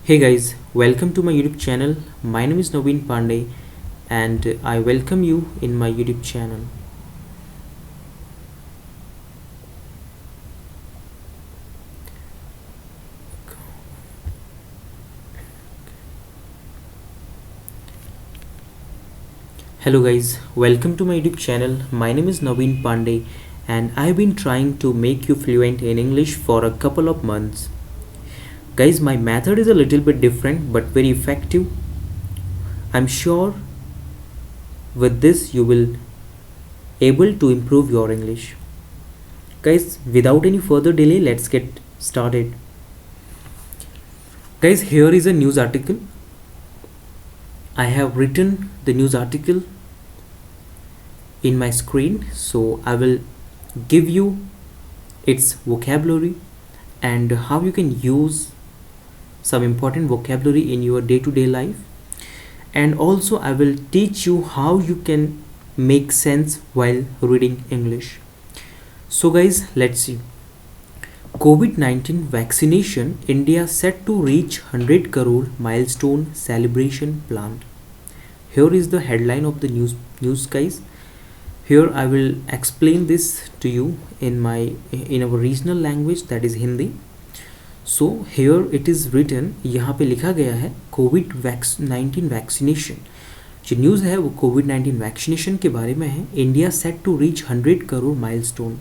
Hey guys, welcome to my YouTube channel. My name is Naveen Pandey and I welcome you in my YouTube channel. Hello guys, welcome to my YouTube channel. My name is Naveen Pandey and I've been trying to make you fluent in English for a couple of months. Guys, my method is a little bit different but very effective. I'm sure with this you will able to improve your English. Guys, without any further delay, let's get started. Guys, here is a news article. I have written the news article in my screen, so I will give you its vocabulary and how you can use some important vocabulary in your day-to-day life, and also I will teach you how you can make sense while reading English. So guys, let's see. COVID-19 vaccination, India set to reach 100 crore milestone celebration planned. Here is the headline of the news guys. Here I will explain this to you in our regional language, that is Hindi. So here it is written, यहाँ पे लिखा गया है COVID-19 vaccination. जो news है वो COVID-19 vaccination के बारे में है. India set to reach 100 crore milestone.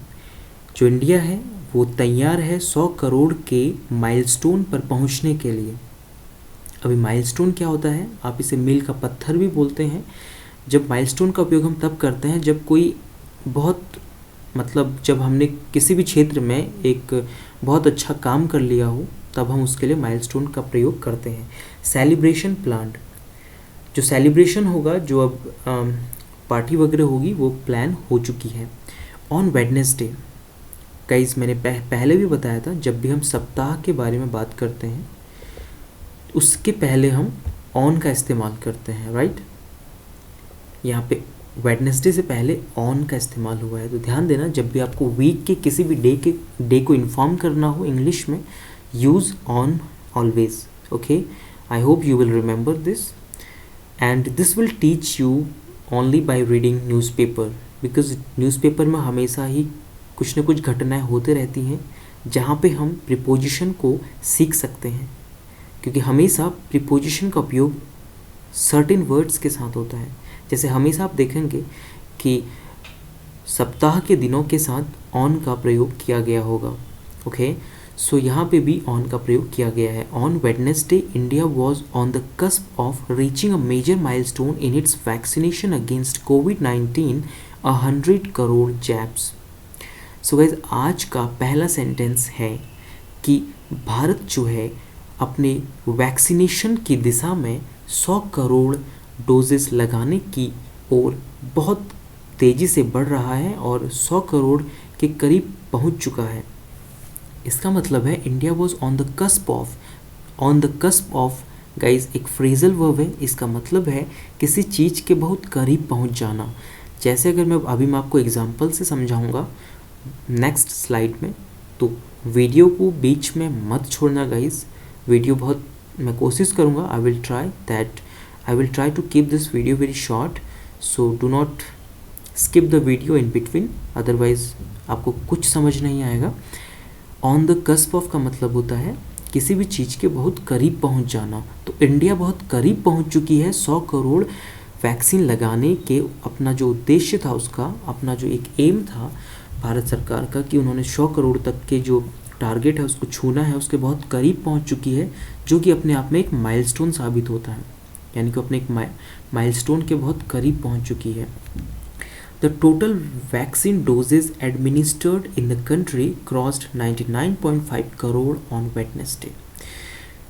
जो इंडिया है वो तैयार है 100 करोड़ के माइलस्टोन पर पहुंचने के लिए. अभी माइलस्टोन क्या होता है, आप इसे मील का पत्थर भी बोलते हैं. जब माइलस्टोन का उपयोग हम तब करते हैं जब कोई बहुत जब हमने किसी भी क्षेत्र में एक बहुत अच्छा काम कर लिया हो, तब हम उसके लिए माइलस्टोन का प्रयोग करते हैं. सेलिब्रेशन प्लान्ड, जो सेलिब्रेशन होगा, जो अब पार्टी वगैरह होगी, वो प्लान हो चुकी है. ऑन वेडनेसडे गाइस, मैंने पहले भी बताया था, जब भी हम सप्ताह के बारे में बात करते हैं उसके पहले हम ऑन का इस्तेमाल करते हैं, राइट. यहाँ पे वेडनेसडे से पहले ऑन का इस्तेमाल हुआ है, तो ध्यान देना जब भी आपको वीक के किसी भी डे को इन्फॉर्म करना हो इंग्लिश में, use on always. Okay, I hope you will remember this and this will teach you only by reading newspaper, because newspaper में हमेशा ही कुछ न कुछ घटनाएं होते रहती हैं जहाँ पे हम प्रीपोजिशन को सीख सकते हैं, क्योंकि हमेशा प्रीपोजिशन का उपयोग सर्टेन वर्ड्स के साथ होता है. जैसे हमेशा आप देखेंगे कि सप्ताह के दिनों के साथ ऑन का प्रयोग किया गया होगा. ओके, सो यहाँ पे भी ऑन का प्रयोग किया गया है. On Wednesday India was on the cusp of reaching a major milestone in its vaccination against कोविड-19 100 करोड़ जैब्स. सो गाइज, आज का पहला सेंटेंस है कि भारत जो है अपने वैक्सीनेशन की दिशा में 100 करोड़ डोजेस लगाने की ओर बहुत तेज़ी से बढ़ रहा है और 100 करोड़ के करीब पहुंच चुका है. इसका मतलब है India was on the cusp of guys एक फ्रेजल वर्ब है. इसका मतलब है किसी चीज़ के बहुत करीब पहुंच जाना. जैसे अगर मैं आपको एग्जांपल से समझाऊंगा नेक्स्ट स्लाइड में, तो वीडियो को बीच में मत छोड़ना गाइज. वीडियो बहुत मैं कोशिश करूँगा, I will try to keep this video very short, so do not skip the video in between, otherwise आपको कुछ समझ नहीं आएगा. ऑन द कस्प ऑफ का मतलब होता है किसी भी चीज़ के बहुत करीब पहुंच जाना. तो इंडिया बहुत करीब पहुंच चुकी है 100 करोड़ वैक्सीन लगाने के. अपना जो उद्देश्य था, उसका अपना जो एक एम था भारत सरकार का, कि उन्होंने 100 करोड़ तक के जो टारगेट है उसको छूना है, उसके बहुत करीब पहुंच चुकी है, जो कि अपने आप में एक माइलस्टोन साबित होता है. यानी कि अपने एक माइलस्टोन के बहुत करीब पहुंच चुकी है. The total vaccine doses administered in the country crossed 99.5 crore on Wednesday.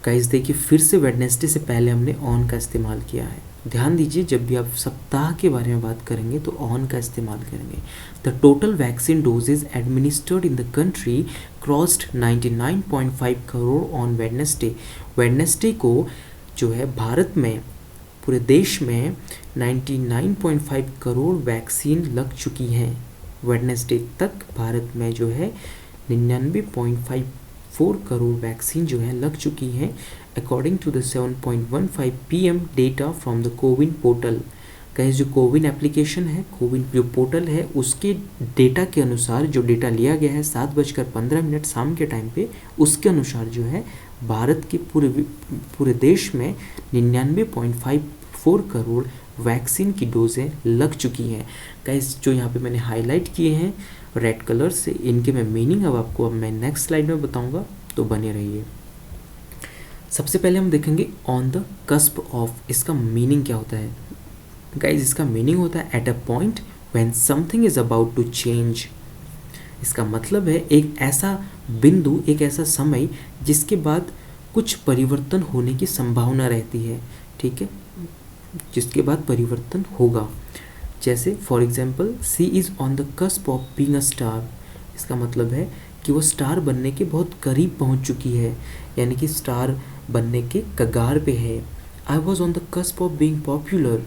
Guys देखिए, फिर से वेडनेसडे से पहले हमने ऑन का इस्तेमाल किया है. ध्यान दीजिए, जब भी आप सप्ताह के बारे में बात करेंगे तो ऑन का इस्तेमाल करेंगे. The total vaccine doses administered in the country crossed 99.5 crore on Wednesday. Wednesday को जो है भारत में, पूरे देश में 99.5 करोड़ वैक्सीन लग चुकी हैं. वेडनेसडे तक भारत में जो है 99.5 7.4 करोड़ वैक्सीन जो है लग चुकी हैं according to the 7.15 PM data from the CoWIN portal. कहीं जो कोविन एप्लीकेशन है, कोविन जो पोर्टल है, उसके डेटा के अनुसार जो डेटा लिया गया है 7:15 शाम के टाइम पे, उसके अनुसार जो है भारत के पूरे देश में 99.54 करोड़ वैक्सीन की डोजें लग चुकी हैं। गाइस जो यहाँ पे मैंने हाईलाइट किए हैं रेड कलर से, इनके मैं मीनिंग अब मैं नेक्स्ट स्लाइड में बताऊंगा, तो बने रहिए। सबसे पहले हम देखेंगे ऑन द कस्प ऑफ, इसका मीनिंग क्या होता है। गाइस इसका मीनिंग होता है at a point when something is about to change. इसका मतलब है एक ऐसा बिंदु, एक ऐसा समय जिसके बाद कुछ परिवर्तन होने की संभावना रहती है, ठीक है, जिसके बाद परिवर्तन होगा। जैसे for example she is on the cusp of being a star. इसका मतलब है कि वो स्टार बनने के बहुत करीब पहुंच चुकी है, यानी कि स्टार बनने के कगार पे है। I was on the cusp of being popular.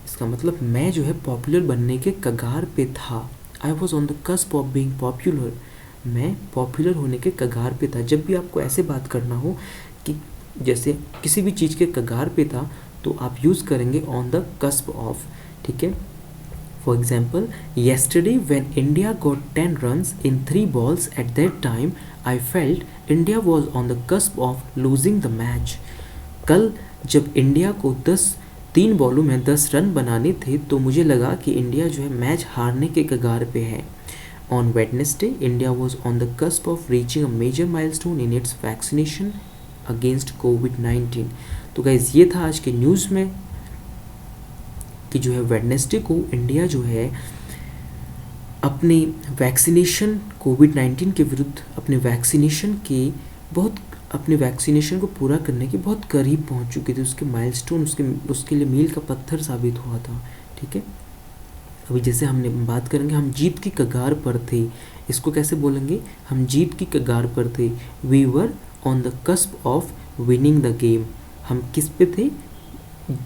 इसका मतलब मैं जो है पॉपुलर बनने के कगार पे था। I was on the cusp of being popular, मैं पॉपुलर होने के कगार पे था। जब भी आपको ऐसे बात करना हो कि जैसे किसी भी चीज़ के कगार पे था, तो आप यूज़ करेंगे ऑन द कस्प ऑफ, ठीक है। For example yesterday when India got 10 runs in 3 balls, at that time I felt India was on the cusp of losing the match। कल जब इंडिया को 3 बॉलों में 10 रन बनाने थे, तो मुझे लगा कि इंडिया जो है मैच हारने के कगार पे है। On Wednesday India was on the cusp of reaching a major milestone in its vaccination against कोविड-19। तो गाइज ये था आज के न्यूज़ में कि जो है वेडनेसडे को इंडिया जो है अपने वैक्सीनेशन कोविड-19 के विरुद्ध अपने वैक्सीनेशन को पूरा करने के बहुत करीब पहुंच चुकी थी। उसके माइलस्टोन उसके लिए मील का पत्थर साबित हुआ था, ठीक है। अभी जैसे हमने बात करेंगे हम जीत की कगार पर थे, इसको कैसे बोलेंगे, हम जीत की कगार पर थे। We were on the cusp of winning the game. हम किस पे थे,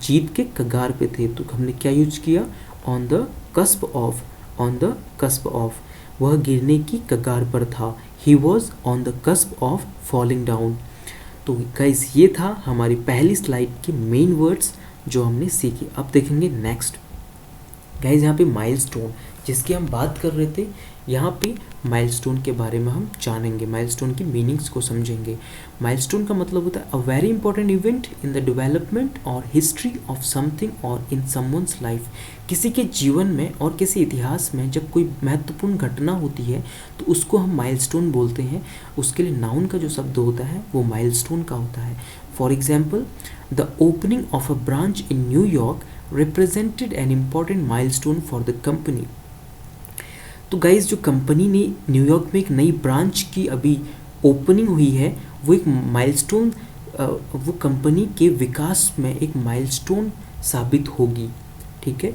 जीत के कगार पे थे, तो हमने क्या यूज किया, on the cusp of, on the cusp of, वह गिरने की कगार पर था। He was on the cusp of falling down. तो गाइस ये था हमारी पहली स्लाइड के मेन वर्ड्स जो हमने सीखे। अब देखेंगे नेक्स्ट। गाइस यहाँ पे माइलस्टोन जिसकी हम बात कर रहे थे, यहाँ पे माइलस्टोन के बारे में हम जानेंगे, माइलस्टोन की मीनिंग्स को समझेंगे। माइलस्टोन का मतलब होता है a very important event in the development और हिस्ट्री ऑफ समथिंग और इन समवन्स लाइफ। किसी के जीवन में और किसी इतिहास में जब कोई महत्वपूर्ण घटना होती है तो उसको हम माइलस्टोन बोलते हैं। उसके लिए नाउन का जो शब्द होता है वो माइलस्टोन का होता है। For example the opening of a branch in New York represented an important milestone for the company। तो गाइज जो कंपनी ने न्यूयॉर्क में एक नई ब्रांच की अभी ओपनिंग हुई है, वो एक माइलस्टोन, वो कंपनी के विकास में एक माइलस्टोन साबित होगी, ठीक है।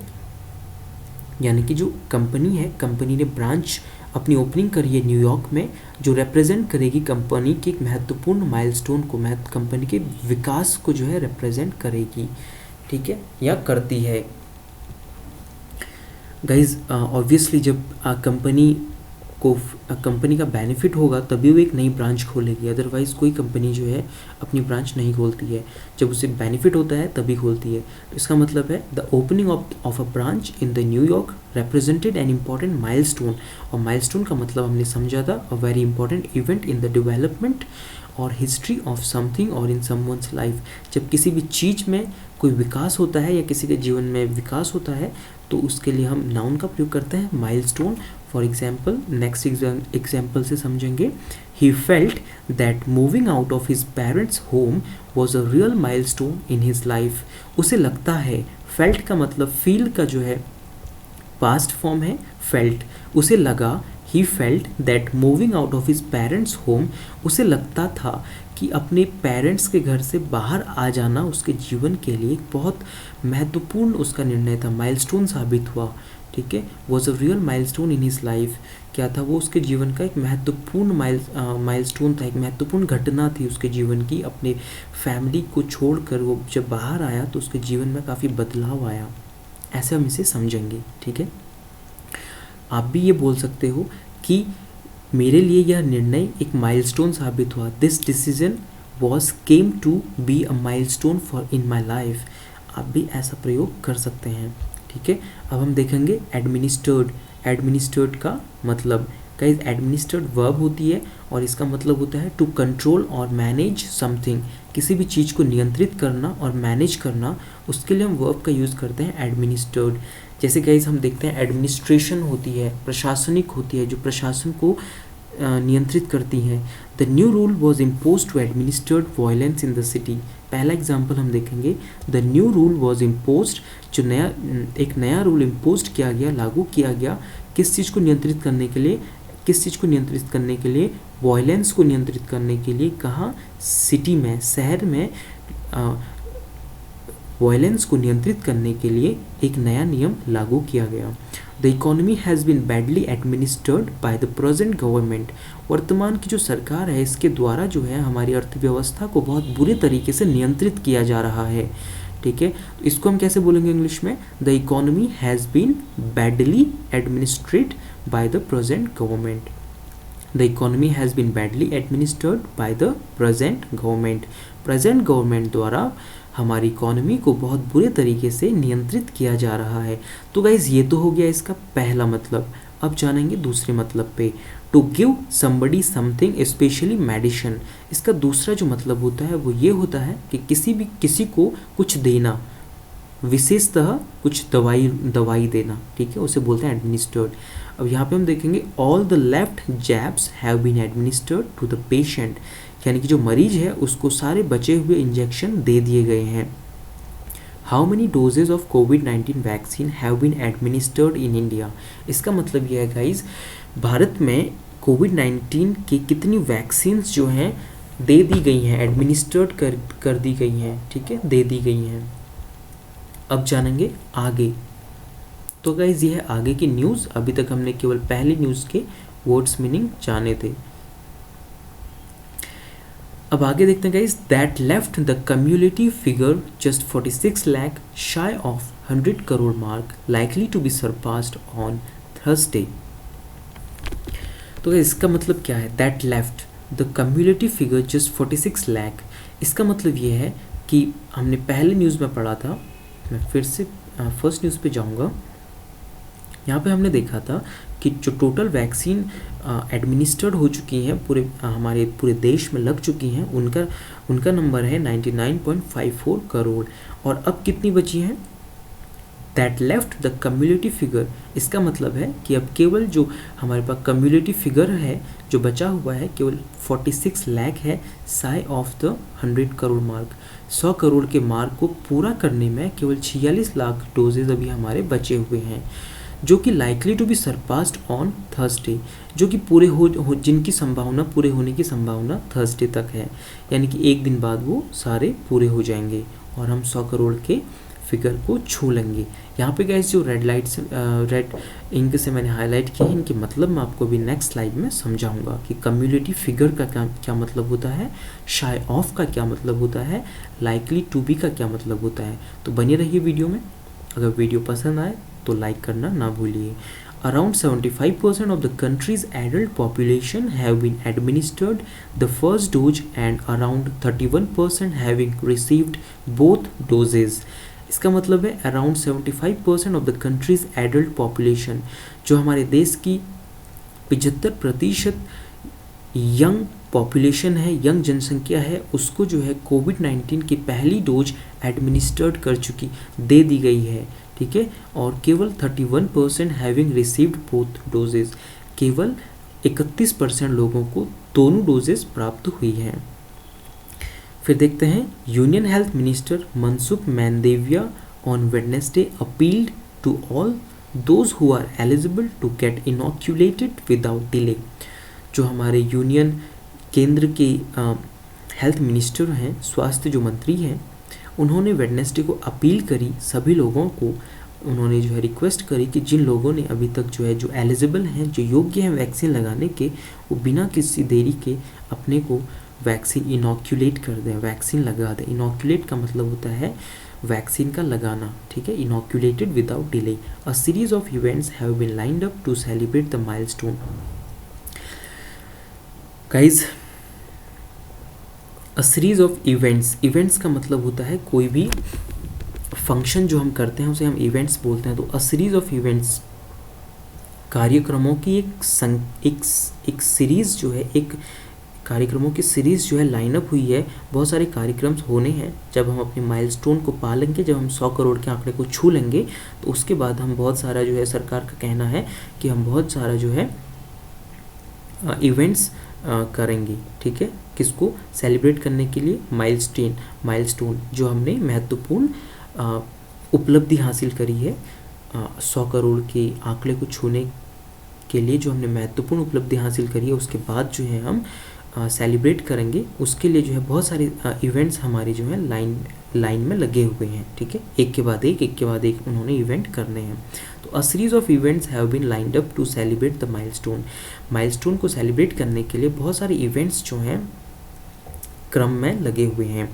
यानी कि जो कंपनी है, कंपनी ने ब्रांच अपनी ओपनिंग करी है न्यूयॉर्क में, जो रिप्रेजेंट करेगी कंपनी के एक महत्वपूर्ण माइलस्टोन को, कंपनी के विकास को जो है रिप्रेजेंट करेगी, ठीक है, या करती है। गाइज ऑब्वियसली जब कंपनी का बेनिफिट होगा तभी वो एक नई ब्रांच खोलेगी, अदरवाइज कोई कंपनी जो है अपनी ब्रांच नहीं खोलती है, जब उसे बेनिफिट होता है तभी खोलती है। तो इसका मतलब है the opening of a branch in the New York represented an important milestone. और माइलस्टोन का मतलब हमने समझा था a very important event in the development और हिस्ट्री ऑफ समथिंग और इन समवन्स लाइफ। जब किसी भी चीज़ में कोई विकास होता है या किसी के जीवन में विकास होता है तो उसके लिए हम नाउन का प्रयोग करते हैं milestone. For example next example से समझेंगे। He felt that moving out of his parents home was a real milestone in his life. उसे लगता है, फेल्ट का मतलब फील का जो है पास्ट फॉर्म है फेल्ट, उसे लगा, he felt that moving out of his parents home, उसे लगता था कि अपने पेरेंट्स के घर से बाहर आ जाना उसके जीवन के लिए बहुत महत्वपूर्ण उसका निर्णय था, माइलस्टोन साबित हुआ, ठीक है। Was a real milestone in his life. क्या था वो, उसके जीवन का एक महत्वपूर्ण माइलस्टोन था, एक महत्वपूर्ण घटना थी उसके जीवन की। अपने फैमिली को छोड़कर वो जब बाहर आया तो उसके जीवन में काफ़ी बदलाव आया, ऐसे हम इसे समझेंगे, ठीक है। आप भी ये बोल सकते हो कि मेरे लिए यह निर्णय एक माइलस्टोन साबित हुआ। This decision was came to be a milestone for in my life. आप भी ऐसा प्रयोग कर सकते हैं, ठीक है। अब हम देखेंगे एडमिनिस्टर्ड। एडमिनिस्टर्ड का मतलब, गाइस एडमिनिस्टर्ड वर्ब होती है और इसका मतलब होता है टू कंट्रोल और मैनेज समथिंग। किसी भी चीज़ को नियंत्रित करना और मैनेज करना, उसके लिए हम वर्ब का यूज़ करते हैं एडमिनिस्टर्ड। जैसे गाइस हम देखते हैं एडमिनिस्ट्रेशन होती है, प्रशासनिक होती है, जो प्रशासन को नियंत्रित करती हैं। The new rule was impose to administered violence in the city. पहला एग्जाम्पल हम देखेंगे, the new rule was impose, जो एक नया रूल इम्पोज किया गया, लागू किया गया, किस चीज़ को नियंत्रित करने के लिए, किस चीज़ को नियंत्रित करने के लिए, वायलेंस को नियंत्रित करने के लिए। कहाँ? सिटी में, शहर में वायलेंस को नियंत्रित करने के लिए एक नया नियम लागू किया गया। The economy has been badly administered by the present government. वर्तमान की जो सरकार है, इसके द्वारा जो है हमारी अर्थव्यवस्था को बहुत बुरे तरीके से नियंत्रित किया जा रहा है, ठीक है। तो इसको हम कैसे बोलेंगे इंग्लिश में? The economy has been badly administered by the present government. The economy has been badly administered by the present government. Present government द्वारा हमारी इकोनॉमी को बहुत बुरे तरीके से नियंत्रित किया जा रहा है। तो गाइज ये तो हो गया इसका पहला मतलब। अब जानेंगे दूसरे मतलब पे। To give somebody something specially medicine. इसका दूसरा जो मतलब होता है वो ये होता है कि किसी को कुछ देना, विशेषतः कुछ दवाई देना, ठीक है, उसे बोलते हैं एडमिनिस्टर्ड। अब यहाँ पे हम देखेंगे all the left jabs have been administered to the patient, यानी कि जो मरीज है उसको सारे बचे हुए इंजेक्शन दे दिए गए हैं। हाउ मेनी डोजेज ऑफ कोविड-19 vaccine have been administered in India. इसका मतलब यह है गाइज, भारत में कोविड-19 की कितनी वैक्सीन जो हैं दे दी गई हैं, एडमिनिस्टर्ड कर दी गई हैं, ठीक है, दे दी गई हैं। अब जानेंगे आगे। तो गाइज ये है आगे की न्यूज़। अभी तक हमने केवल पहली न्यूज़ के वर्ड्स मीनिंग जाने थे। अब आगे देखते हैं guys. That left the cumulative figure just 46 lakh shy of 100 crore mark, likely to be surpassed on Thursday. तो इसका मतलब क्या है? That left the cumulative figure just 46 lakh. इसका मतलब ये है कि हमने पहले न्यूज़ में पढ़ा था, मैं फिर से फर्स्ट न्यूज़ पे जाऊंगा। यहाँ पे हमने देखा था कि जो टोटल वैक्सीन एडमिनिस्टर्ड हो चुकी हैं, हमारे पूरे देश में लग चुकी हैं, उनका नंबर है 99.54 करोड़। और अब कितनी बची हैं? That left the cumulative figure. इसका मतलब है कि अब केवल जो हमारे पास कम्युलेटिव फिगर है जो बचा हुआ है, केवल 46 लाख है, Sai of the 100 crore mark. 100 crore के मार्क को पूरा करने में केवल 46 लाख डोजेज अभी हमारे बचे हुए हैं, जो कि likely to be surpassed on Thursday, जो कि पूरे जिनकी संभावना पूरे होने की संभावना थर्सडे तक है, यानी कि एक दिन बाद वो सारे पूरे हो जाएंगे और हम 100 करोड़ के फिगर को छू लेंगे। यहाँ पे गाइस जो रेड इंक से मैंने हाईलाइट किया है, इनके मतलब मैं आपको अभी नेक्स्ट स्लाइड में समझाऊंगा कि कम्युलेटिव फिगर का क्या मतलब होता है, शाय ऑफ का क्या मतलब होता है, लाइकली टू बी का क्या मतलब होता है। तो बने रहिए वीडियो में। अगर वीडियो पसंद आए तो लाइक करना ना भूलिए। Around 75% of the country's adult population have been administered the first dose and around 31% having received both doses. इसका मतलब है around 75% of the countries adult population, जो हमारे देश की 75% यंग पॉपुलेशन है, यंग जनसंख्या है, उसको जो है कोविड-19 की पहली डोज एडमिनिस्टर्ड कर चुकी, दे दी गई है, ठीक है। और केवल 31% हैविंग रिसीव्ड बोथ डोजेज, केवल 31% लोगों को दोनों डोजेज प्राप्त हुई हैं। फिर देखते हैं union health minister Mansukh Mandaviya on Wednesday appealed to all those who are eligible to get inoculated without delay. जो हमारे यूनियन केंद्र के हेल्थ मिनिस्टर हैं, स्वास्थ्य जो मंत्री हैं, उन्होंने वेडनेसडे को अपील करी सभी लोगों को, उन्होंने जो है रिक्वेस्ट करी कि जिन लोगों ने अभी तक जो है जो एलिजिबल हैं, जो योग्य हैं वैक्सीन लगाने के, वो बिना किसी देरी के अपने को वैक्सीन इनॉक्यूलेट कर दें, वैक्सीन लगा दें। इनॉक्यूलेट का मतलब होता है वैक्सीन का लगाना, ठीक है। Inoculated without delay. A series of events have been lined up to celebrate the milestone. Guys, a series of events, events का मतलब होता है कोई भी फंक्शन जो हम करते हैं उसे हम इवेंट्स बोलते हैं। तो अ सीरीज ऑफ इवेंट्स, कार्यक्रमों की एक सीरीज़ जो है, एक कार्यक्रमों की सीरीज़ जो है लाइनअप हुई है। बहुत सारे कार्यक्रम होने हैं। जब हम अपने माइलस्टोन को पा लेंगे, जब हम 100 करोड़ के आंकड़े को छू लेंगे, तो उसके बाद हम बहुत सारा जो है, सरकार का कहना है कि हम बहुत सारा जो है इवेंट्स करेंगे। ठीक है, किसको सेलिब्रेट करने के लिए? माइलस्टोन जो हमने महत्वपूर्ण उपलब्धि हासिल करी है, 100 करोड़ के आंकड़े को छूने के लिए जो हमने महत्वपूर्ण उपलब्धि हासिल करी है, उसके बाद जो है हम सेलिब्रेट करेंगे। उसके लिए जो है बहुत सारे इवेंट्स हमारे जो है लाइन में लगे हुए हैं। ठीक है, एक के बाद एक उन्होंने इवेंट करने हैं। तो a series of events have been lined up to celebrate the milestone को सेलिब्रेट करने के लिए बहुत सारे इवेंट्स जो हैं क्रम में लगे हुए हैं।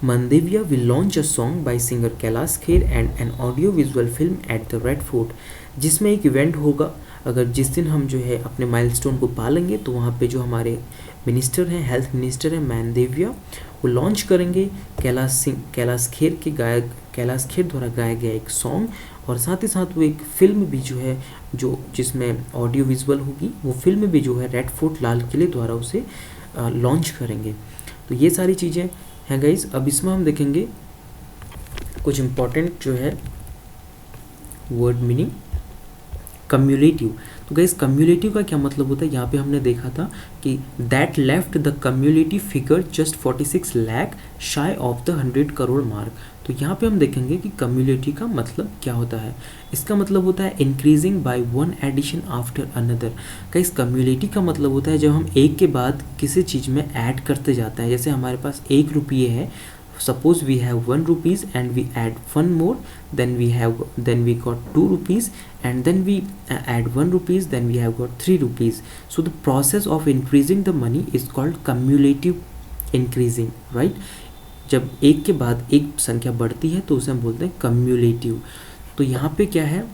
Mandevia will launch a song by singer Kailash Kher and an audio visual film at the Red Fort, जिसमें एक इवेंट होगा। अगर जिस दिन हम जो है अपने माइलस्टोन को पालेंगे, तो वहाँ पे जो हमारे मिनिस्टर हैं, हेल्थ मिनिस्टर हैं मानदेविया, वो लॉन्च करेंगे कैलाश खेर द्वारा गाया गया एक सॉन्ग, और साथ ही साथ वो एक फिल्म भी जो है, जिसमें ऑडियो विजुअल होगी, वो फिल्म भी जो है रेड फोर्ट लाल किले द्वारा उसे लॉन्च करेंगे। तो ये सारी चीज़ें हैं गाइज। अब इसमें हम देखेंगे कुछ इम्पोर्टेंट जो है वर्ड मीनिंग। कम्युलेटिव, तो गाइज कम्युलेटिव का क्या मतलब होता है? यहाँ पे हमने देखा था कि that left the cumulative figure just 46 lakh shy of the 100 crore mark. तो यहाँ पे हम देखेंगे कि कम्युलेटिव का मतलब क्या होता है। इसका मतलब होता है increasing by one addition after another. Guys cumulative का मतलब होता है जब हम एक के बाद किसी चीज़ में ऐड करते जाते हैं। जैसे हमारे पास 1 रुपये है, suppose we have 1 rupees and we add 1 more, then we got 2 rupees, and then we add 1 rupees, then we have got 3 rupees. So the process of increasing the money is called cumulative increasing, right? जब एक के बाद एक संख्या बढ़ती है तो उसे हम बोलते हैं कम्युलेटिव। तो यहाँ पे क्या है,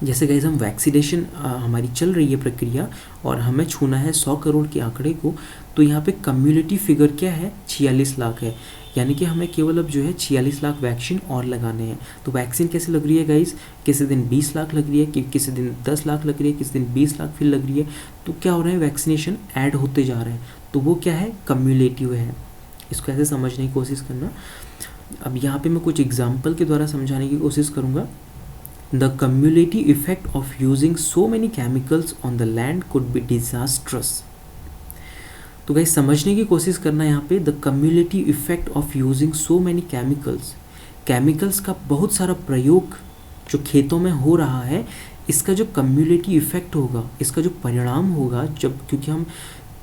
जैसे गाइस हम वैक्सीनेशन हमारी चल रही है प्रक्रिया, और हमें छूना है 100 करोड़ के आंकड़े को, तो यहाँ पे कम्युलेटिव फिगर क्या है? 46 लाख है। यानी कि हमें केवल अब जो है 46 लाख वैक्सीन और लगाने हैं। तो वैक्सीन कैसे लग रही है गाइस? किसी दिन 20 लाख लग रही है, किसी दिन 10 लाख लग रही है, किसी दिन 20 लाख फिर लग रही है। तो क्या हो रहा है? वैक्सीनेशन ऐड होते जा रहे हैं। तो वो क्या है? कम्युलेटिव है। इसको ऐसे समझने की कोशिश करना। अब यहाँ पे मैं कुछ एग्जाम्पल के द्वारा समझाने की कोशिश करूँगा। The cumulative effect of using so many chemicals on the land could be disastrous. तो गाइस समझने की कोशिश करना यहाँ पे, the cumulative effect of using so many chemicals, chemicals का बहुत सारा प्रयोग जो खेतों में हो रहा है, इसका जो cumulative effect होगा, इसका जो परिणाम होगा, जब क्योंकि हम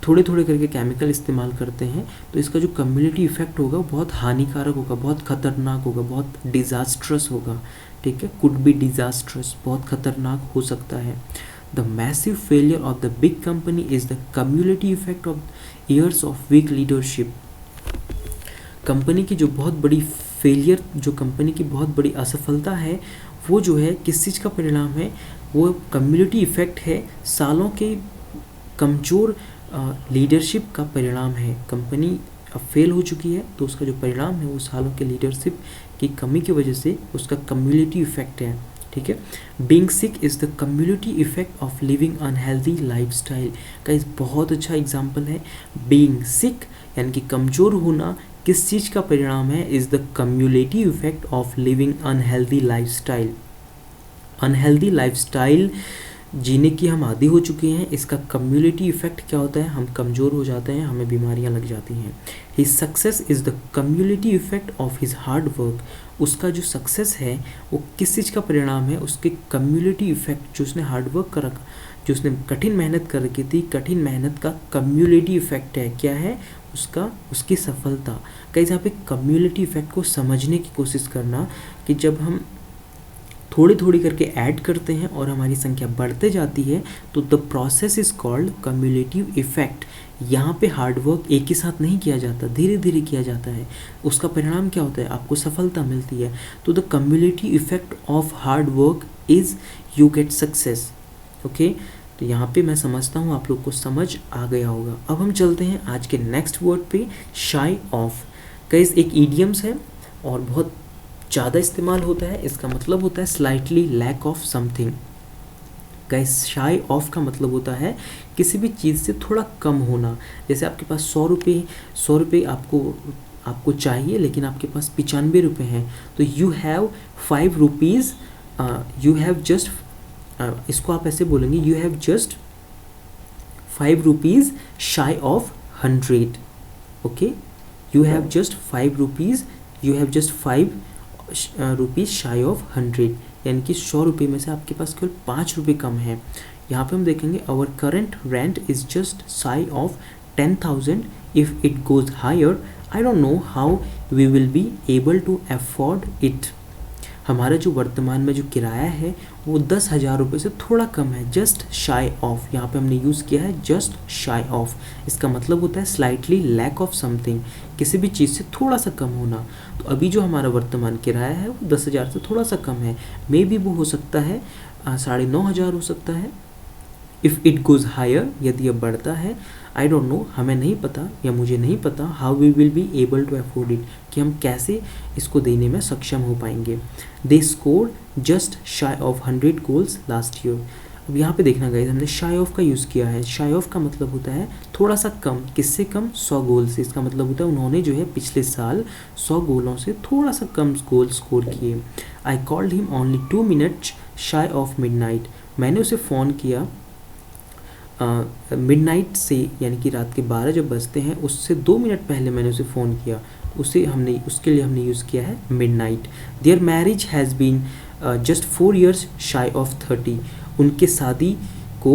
थोड़े थोड़े करके केमिकल इस्तेमाल करते हैं, तो इसका जो कम्युनिटी इफेक्ट होगा बहुत हानिकारक होगा, बहुत खतरनाक होगा, बहुत डिजास्ट्रस होगा। ठीक है, कुड बी डिजास्ट्रस, बहुत खतरनाक हो सकता है। The massive failure of the big company is the community effect of years of weak leadership. Company की जो बहुत बड़ी फेलियर, जो कंपनी की बहुत बड़ी असफलता है, वो जो है किस चीज़ का परिणाम है? वो कम्युनिटी इफेक्ट है, सालों के कमज़ोर लीडरशिप का परिणाम है। कंपनी अब फेल हो चुकी है, तो उसका जो परिणाम है वो सालों के लीडरशिप की कमी की वजह से उसका कम्युनिटी इफेक्ट है। ठीक है, being sick is the community effect of living unhealthy lifestyle का इस बहुत अच्छा एग्जाम्पल है। बीइंग सिक यानी कि कमज़ोर होना किस चीज़ का परिणाम है? Is the cumulative effect of living unhealthy lifestyle. Unhealthy lifestyle जीने की हम आदी हो चुके हैं, इसका कम्युनिटी इफेक्ट क्या होता है? हम कमज़ोर हो जाते हैं, हमें बीमारियां लग जाती हैं। His success is the community effect of his hard work. उसका जो सक्सेस है वो किस चीज़ का परिणाम है? उसके कम्युनिटी इफेक्ट, जो उसने हार्ड वर्क कर रखा, जो उसने कठिन मेहनत कर रखी थी, कठिन मेहनत का कम्युनिटी इफेक्ट है। क्या है उसकी सफलता। कहीं यहाँ पे कम्युनिटी इफेक्ट को समझने की कोशिश करना कि जब हम थोड़ी थोड़ी करके ऐड करते हैं और हमारी संख्या बढ़ते जाती है, तो the process is called cumulative effect. यहाँ पे हार्डवर्क एक ही साथ नहीं किया जाता, धीरे धीरे किया जाता है। उसका परिणाम क्या होता है? आपको सफलता मिलती है। तो the cumulative effect of hard work is you get success. Okay, तो तो यहाँ पे मैं समझता हूँ आप लोग को समझ आ गया होगा। अब हम चलते हैं आज के नेक्स्ट वर्ड पे, शाई ऑफ। गाइस एक ईडियम्स है और बहुत ज़्यादा इस्तेमाल होता है। इसका मतलब होता है slightly lack of something. Guys shy of का मतलब होता है किसी भी चीज़ से थोड़ा कम होना। जैसे आपके पास 100 रुपये आपको चाहिए, लेकिन आपके पास 95 रुपये हैं, तो you have 5 rupees, you have just, इसको आप ऐसे बोलेंगे, you have just 5 rupees shy of 100। Okay, you have just 5 rupees, you have just 5 rupees shy of 100, यानी कि 100 रुपये में से आपके पास केवल 5 रुपये कम है। यहाँ पे हम देखेंगे our current rent is just shy of 10,000, if it goes higher I don't know how we will be able to afford it. हमारा जो वर्तमान में जो किराया है वो 10,000 रुपये से थोड़ा कम है, जस्ट शाई ऑफ। यहाँ पे हमने यूज़ किया है जस्ट शाई ऑफ। इसका मतलब होता है स्लाइटली लैक ऑफ समथिंग, किसी भी चीज़ से थोड़ा सा कम होना। तो अभी जो हमारा वर्तमान किराया है वो 10,000 से थोड़ा सा कम है, मे बी वो हो सकता है 9,500 हो सकता है। इफ़ इट गोज़ हायर, यदि यह बढ़ता है, आई डोंट नो, हमें नहीं पता या मुझे नहीं पता, how we will be able to afford it, कि हम कैसे इसको देने में सक्षम हो पाएंगे। They score just shy of 100 goals last year. अब यहाँ पे देखना गाइस, हमने शाई ऑफ का यूज़ किया है। शाई ऑफ का मतलब होता है थोड़ा सा कम, किससे कम, 100 गोल से। इसका मतलब होता है उन्होंने जो है पिछले साल 100 गोलों से थोड़ा सा कम गोल स्कोर किए। I called him only 2 minutes शाई ऑफ मिडनाइट। मैंने उसे फ़ोन किया मिडनाइट से, यानी कि रात के 12 जब बजते हैं उससे 2 मिनट पहले मैंने उसे फ़ोन किया। उसके लिए हमने यूज़ किया है midnight. Their marriage has been just 4 years shy of 30। उनके शादी को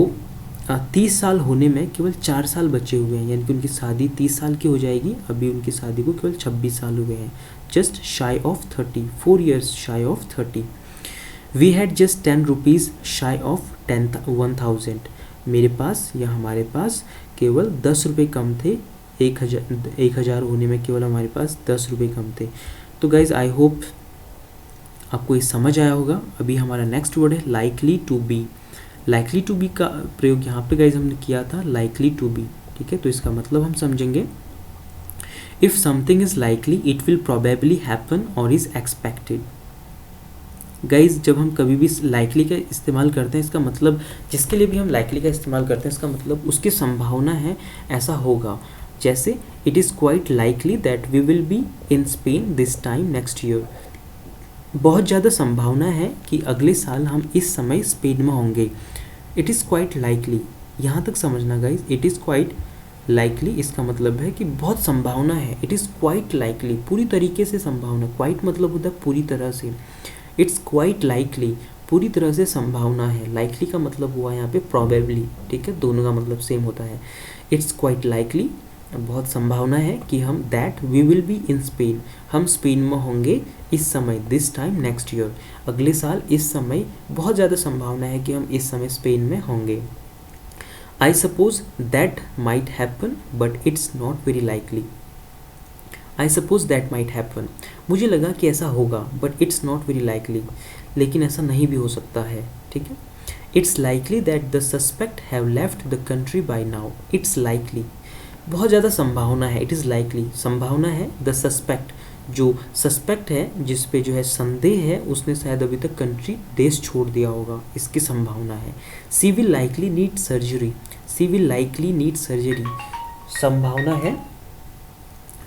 30 साल होने में केवल 4 साल बचे हुए हैं, यानी कि उनकी शादी 30 साल की हो जाएगी, अभी उनकी शादी को केवल 26 साल हुए हैं। Just shy of 30, 4 years shy of 30। We had just 10 rupees shy of 1,000। मेरे पास या हमारे पास केवल 10 रुपये कम थे, 1,000 होने में केवल हमारे पास 10 रुपये कम थे। तो गाइज़ आई होप आपको ये समझ आया होगा। अभी हमारा नेक्स्ट वर्ड है likely to be. Likely to be का प्रयोग यहाँ पे गाइज़ हमने किया था लाइकली टू बी, ठीक है। तो इसका मतलब हम समझेंगे, if something is likely it will probably happen और इज़ एक्सपेक्टेड। गाइज़ जब हम कभी भी लाइकली का इस्तेमाल करते हैं, इसका मतलब, जिसके लिए भी हम लाइकली का इस्तेमाल करते हैं, इसका मतलब उसकी संभावना है ऐसा होगा। जैसे it is quite likely that we will be in Spain this time next year. बहुत ज़्यादा संभावना है कि अगले साल हम इस समय स्पेन में होंगे। इट इज़ क्वाइट लाइकली, यहाँ तक समझना guys. It is quite likely इसका मतलब है कि बहुत संभावना है। इट इज़ क्वाइट लाइकली, पूरी तरीके से संभावना। क्वाइट मतलब होता है पूरी तरह से। इट्स क्वाइट लाइकली, पूरी तरह से संभावना है। लाइकली का मतलब हुआ यहाँ पे प्रोबेबली, ठीक है, दोनों का मतलब सेम होता है। इट्स क्वाइट लाइकली, बहुत संभावना है कि हम, that we will be in Spain, हम स्पेन में होंगे इस समय, दिस टाइम नेक्स्ट ईयर, अगले साल इस समय, बहुत ज़्यादा संभावना है कि हम इस समय स्पेन में होंगे। I suppose that might happen but it's not very likely. I suppose that might happen, मुझे लगा कि ऐसा होगा, but it's not very likely, लेकिन ऐसा नहीं भी हो सकता है, ठीक है। It's likely that the suspect have left the country bye now. It's likely, बहुत ज़्यादा संभावना है। इट इज़ लाइकली, संभावना है। द सस्पेक्ट, जो सस्पेक्ट है, जिस पे जो है संदेह है, उसने शायद अभी तक कंट्री, देश छोड़ दिया होगा, इसकी संभावना है। She will likely need surgery. She will likely need surgery,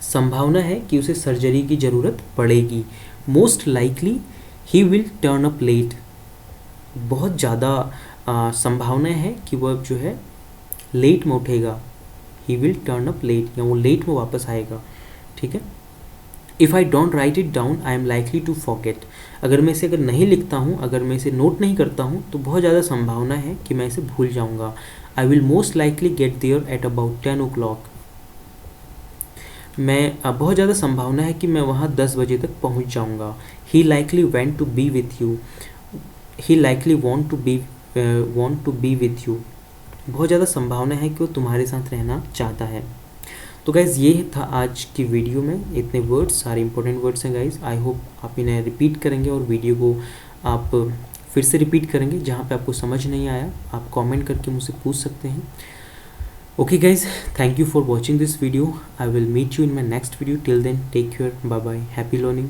संभावना है कि उसे सर्जरी की ज़रूरत पड़ेगी। Most likely he will turn up late, बहुत ज़्यादा संभावना है कि वह जो है लेट में उठेगा। He will turn up late, या वो लेट में वापस आएगा, ठीक है। If I don't write it down I am likely to forget. अगर मैं इसे नहीं लिखता हूँ, अगर मैं इसे नोट नहीं करता हूँ, तो बहुत ज़्यादा संभावना है कि मैं इसे भूल जाऊँगा। I will most likely get there at about 10 o'clock। मैं, बहुत ज़्यादा संभावना है कि मैं वहाँ 10 बजे तक पहुँच जाऊँगा। He likely went to be with you. He likely want to be with you, बहुत ज़्यादा संभावना है कि वो तुम्हारे साथ रहना चाहता है। तो गाइज़ ये था आज की वीडियो में, इतने वर्ड्स, सारे इंपॉर्टेंट वर्ड्स हैं गाइज़। आई होप आप इन्हें रिपीट करेंगे और वीडियो को आप फिर से रिपीट करेंगे, जहाँ पे आपको समझ नहीं आया आप कमेंट करके मुझसे पूछ सकते हैं। Okay guys, thank you for watching this video. I will meet you in my next video. Till then take care, bye bye, happy learning.